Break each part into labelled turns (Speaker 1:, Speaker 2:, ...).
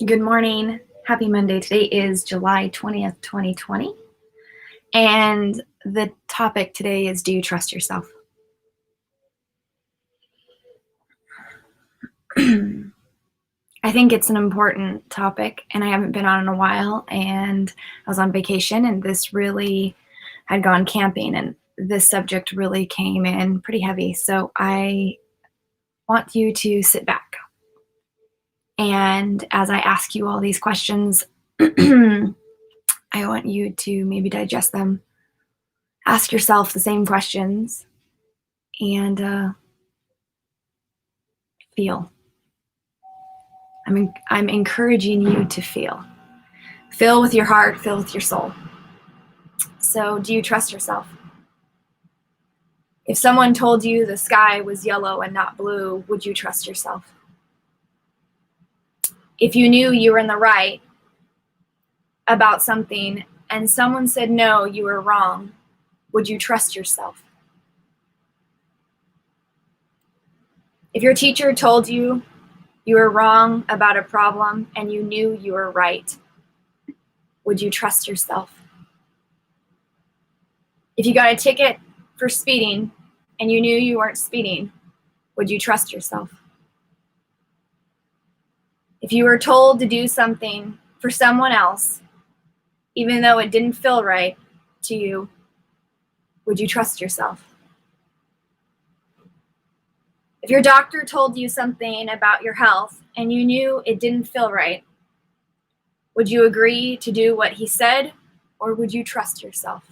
Speaker 1: Good morning. Happy Monday. Today is July 20th, 2020. And the topic today is, do you trust yourself? I think it's an important topic, and I haven't been on in a while, and I was on vacation, and this really had gone camping, and this subject really came in pretty heavy. So I want you to sit back. And as I ask you all these questions, I want you to maybe digest them. Ask yourself the same questions and feel. I'm encouraging you to feel. Feel with your heart, feel with your soul. So, do you trust yourself? If someone told you the sky was yellow and not blue, would you trust yourself? If you knew you were in the right about something and someone said no, you were wrong, would you trust yourself? If your teacher told you you were wrong about a problem and you knew you were right, would you trust yourself? If you got a ticket for speeding and you knew you weren't speeding, would you trust yourself? If you were told to do something for someone else, even though it didn't feel right to you, would you trust yourself? If your doctor told you something about your health and you knew it didn't feel right, would you agree to do what he said, or would you trust yourself?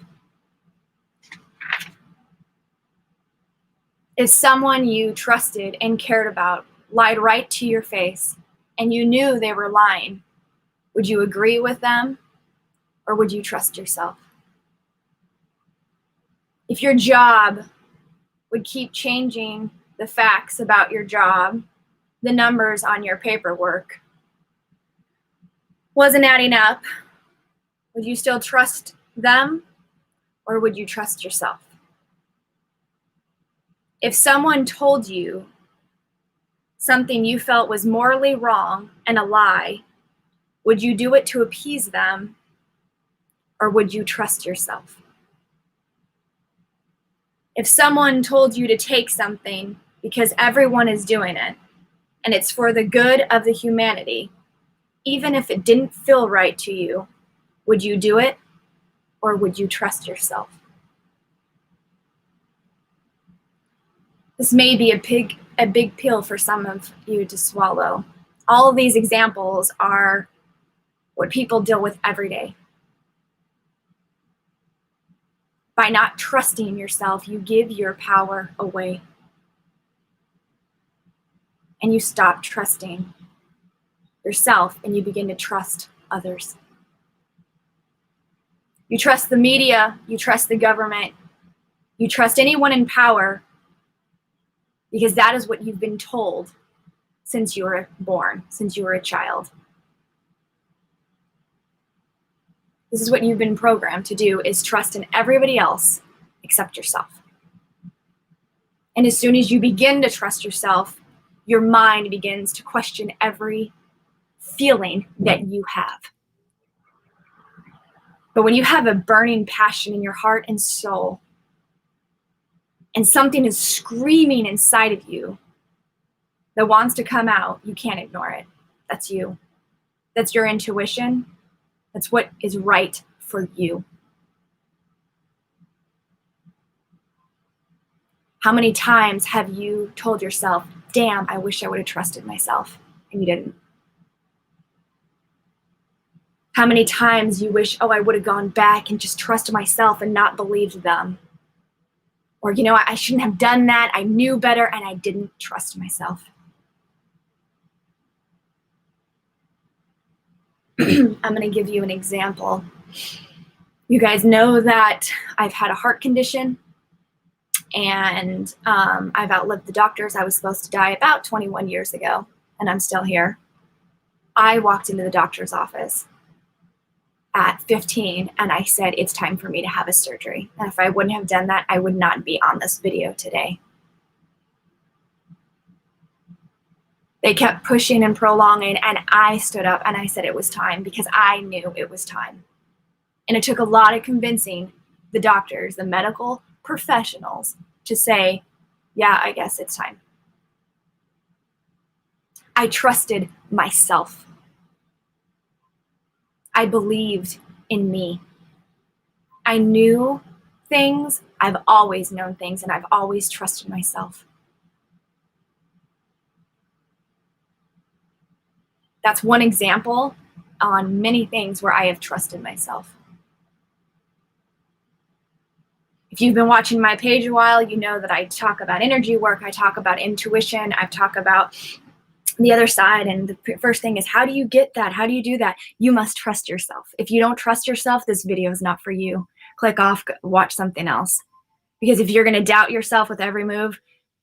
Speaker 1: If someone you trusted and cared about lied right to your face and you knew they were lying, would you agree with them, or would you trust yourself? If your job would keep changing the facts about your job, the numbers on your paperwork wasn't adding up, would you still trust them, or would you trust yourself? If someone told you something you felt was morally wrong and a lie, would you do it to appease them, or would you trust yourself? If someone told you to take something because everyone is doing it and it's for the good of the humanity, even if it didn't feel right to you, would you do it, or would you trust yourself? This may be a big pill for some of you to swallow. All of these examples are what people deal with every day. By not trusting yourself, you give your power away. And you stop trusting yourself and you begin to trust others. You trust the media, you trust the government, you trust anyone in power because that is what you've been told since you were born, since you were a child. This is what you've been programmed to do, is trust in everybody else except yourself. And as soon as you begin to trust yourself, your mind begins to question every feeling that you have. But when you have a burning passion in your heart and soul, and something is screaming inside of you that wants to come out, you can't ignore it. That's you. That's your intuition. That's what is right for you. How many times have you told yourself, damn, I wish I would have trusted myself, and you didn't? How many times you wish, oh, I would have gone back and just trusted myself and not believed them? Or, I shouldn't have done that. I knew better and I didn't trust myself. I'm going to give you an example. You guys know that I've had a heart condition and I've outlived the doctors. I was supposed to die about 21 years ago and I'm still here. I walked into the doctor's office at 15 and I said, it's time for me to have a surgery. And if I wouldn't have done that, I would not be on this video today. They kept pushing and prolonging, and I stood up and I said it was time, because I knew it was time. And it took a lot of convincing the doctors, the medical professionals, to say, yeah, I guess it's time. I trusted myself. I believed in me. I knew things. I've always known things, and I've always trusted myself. That's one example on many things where I have trusted myself. If you've been watching my page a while, you know that I talk about energy work, I talk about intuition, I talk about the other side. And the first thing is, how do you get that? How do you do that? You must trust yourself. If you don't trust yourself, this video is not for you. Click off, watch something else. Because if you're going to doubt yourself with every move,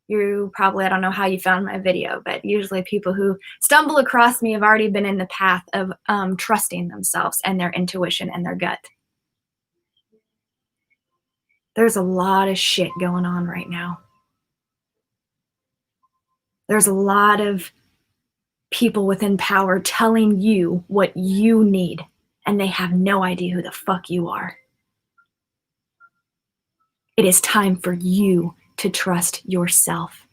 Speaker 1: you probably, I don't know how you found my video, but usually people who stumble across me have already been in the path of trusting themselves and their intuition and their gut. There's a lot of shit going on right now. There's a lot of people within power telling you what you need, and they have no idea who the fuck you are. It is time for you to trust yourself.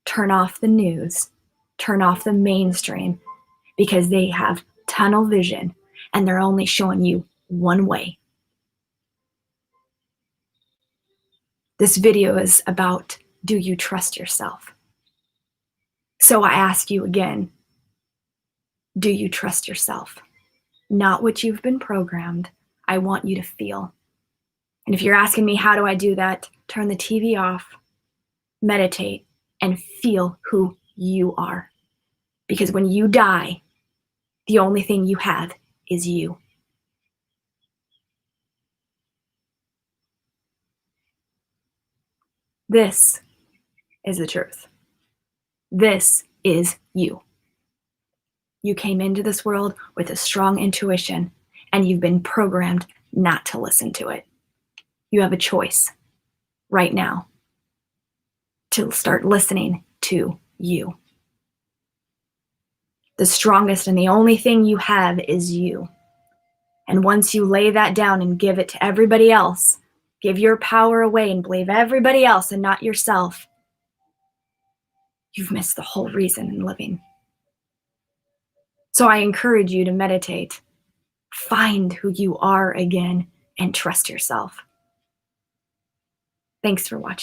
Speaker 1: Turn off the news, turn off the mainstream, because they have tunnel vision and they're only showing you one way. This video is about, do you trust yourself? So I ask you again, do you trust yourself? Not what you've been programmed. I want you to feel. And if you're asking me, how do I do that? Turn the TV off, meditate, and feel who you are. Because when you die, the only thing you have is you. This is the truth. This is you. You came into this world with a strong intuition, and you've been programmed not to listen to it. You have a choice right now to start listening to you. The strongest and the only thing you have is you. And once you lay that down and give it to everybody else, give your power away and believe everybody else and not yourself, you've missed the whole reason in living. So I encourage you to meditate, find who you are again, and trust yourself. Thanks for watching.